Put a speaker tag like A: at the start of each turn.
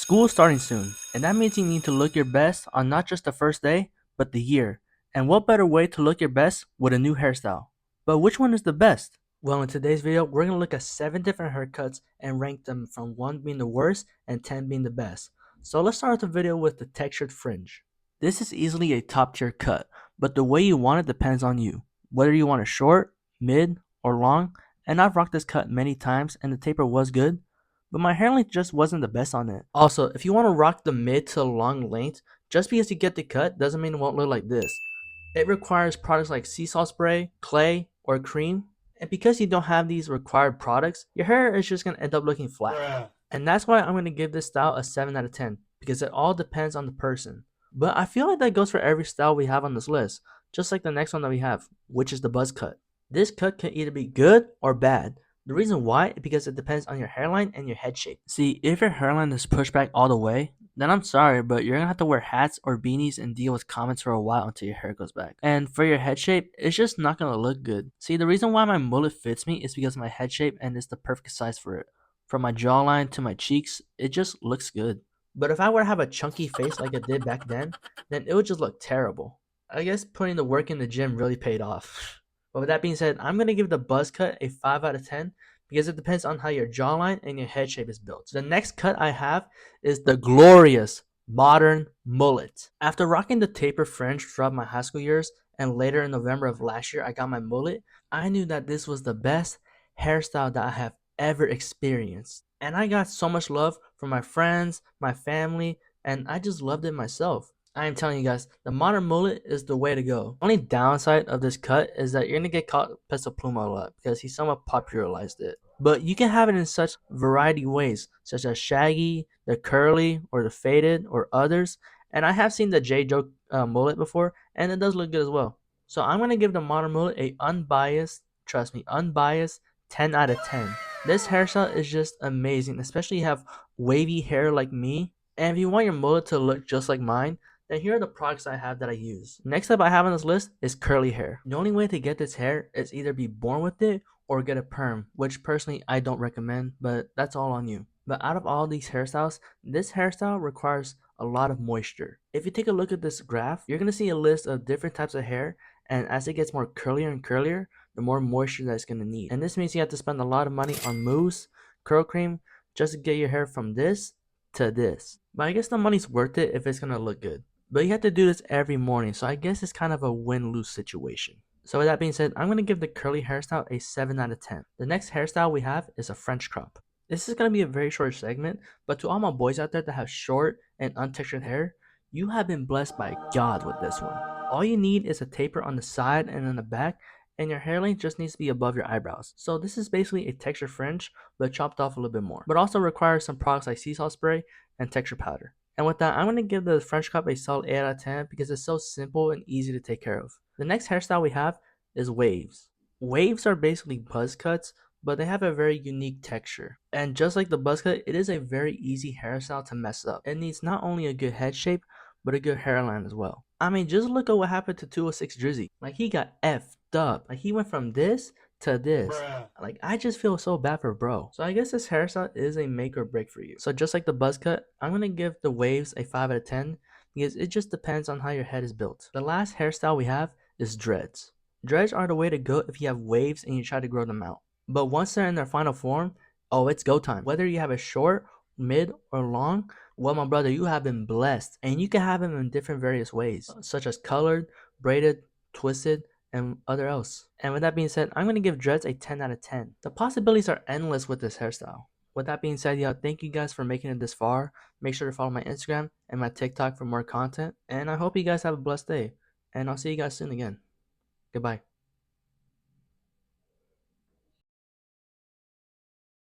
A: School's starting soon, and that means you need to look your best on not just the first day, but the year. And what better way to look your best with a new hairstyle? But which one is the best? Well, in today's video, we're going to look at 7 different haircuts and rank them from 1 being the worst and 10 being the best. So let's start the video with the textured fringe. This is easily a top tier cut, but the way you want it depends on you. Whether you want it short, mid, or long, and I've rocked this cut many times and the taper was good, but my hair length just wasn't the best on it. Also, if you want to rock the mid to long length, just because you get the cut doesn't mean it won't look like this. It requires products like sea salt spray, clay, or cream, and because you don't have these required products, your hair is just going to end up looking flat. And that's why I'm going to give this style a 7 out of 10, because it all depends on the person. But I feel like that goes for every style we have on this list, just like the next one that we have, which is the buzz cut. This cut can either be good or bad. The reason why is because it depends on your hairline and your head shape. See, if your hairline is pushed back all the way, then I'm sorry, but you're gonna have to wear hats or beanies and deal with comments for a while until your hair goes back. And for your head shape, it's just not gonna look good. See, the reason why my mullet fits me is because of my head shape and it's the perfect size for it. From my jawline to my cheeks, it just looks good. But if I were to have a chunky face like I did back then it would just look terrible. I guess putting the work in the gym really paid off. But with that being said, I'm going to give the buzz cut a 5 out of 10 because it depends on how your jawline and your head shape is built. So the next cut I have is the glorious modern mullet. After rocking the taper fringe throughout my high school years and later in November of last year I got my mullet, I knew that this was the best hairstyle that I have ever experienced. And I got so much love from my friends, my family, and I just loved it myself. I am telling you guys, the modern mullet is the way to go. Only downside of this cut is that you're gonna get caught Peso Pluma a lot because he somewhat popularized it. But you can have it in such variety ways, such as shaggy, the curly, or the faded, or others. And I have seen the J Joke mullet before, and it does look good as well. So I'm gonna give the modern mullet a unbiased, trust me, unbiased 10 out of 10. This hairstyle is just amazing, especially if you have wavy hair like me. And if you want your mullet to look just like mine, then here are the products I have that I use. Next up I have on this list is curly hair. The only way to get this hair is either be born with it or get a perm, which personally I don't recommend, but that's all on you. But out of all these hairstyles, this hairstyle requires a lot of moisture. If you take a look at this graph, you're going to see a list of different types of hair, and as it gets more curlier and curlier, the more moisture that it's going to need. And this means you have to spend a lot of money on mousse, curl cream, just to get your hair from this to this. But I guess the money's worth it if it's going to look good. But you have to do this every morning, so I guess it's kind of a win-lose situation. So with that being said, I'm going to give the curly hairstyle a 7 out of 10. The next hairstyle we have is a French crop. This is going to be a very short segment, but to all my boys out there that have short and untextured hair, you have been blessed by God with this one. All you need is a taper on the side and on the back, and your hair length just needs to be above your eyebrows. So this is basically a textured fringe, but chopped off a little bit more. But also requires some products like sea salt spray and texture powder. And with that, I'm going to give the French crop a solid 8 out of 10 because it's so simple and easy to take care of. The next hairstyle we have is waves. Waves are basically buzz cuts, but they have a very unique texture. And just like the buzz cut, it is a very easy hairstyle to mess up. It needs not only a good head shape, but a good hairline as well. I mean, just look at what happened to 206 Drizzy. Like, he got effed up. Like, he went from this to this. Like, I just feel so bad for bro. So I guess this hairstyle is a make or break for you. So just like the buzz cut, I'm gonna give the waves a 5 out of 10 because it just depends on how your head is built. The last hairstyle we have is dreads. Dreads are the way to go if you have waves and you try to grow them out. But once they're in their final form, oh, it's go time. Whether you have a short, mid, or long, well, my brother, you have been blessed. And you can have them in different various ways, such as colored, braided, twisted, and other else. And with that being said, I'm going to give dreads a 10 out of 10. The possibilities are endless with this hairstyle. With that being said, y'all, thank you guys for making it this far. Make sure to follow my Instagram and my TikTok for more content. And I hope you guys have a blessed day. And I'll see you guys soon again. Goodbye.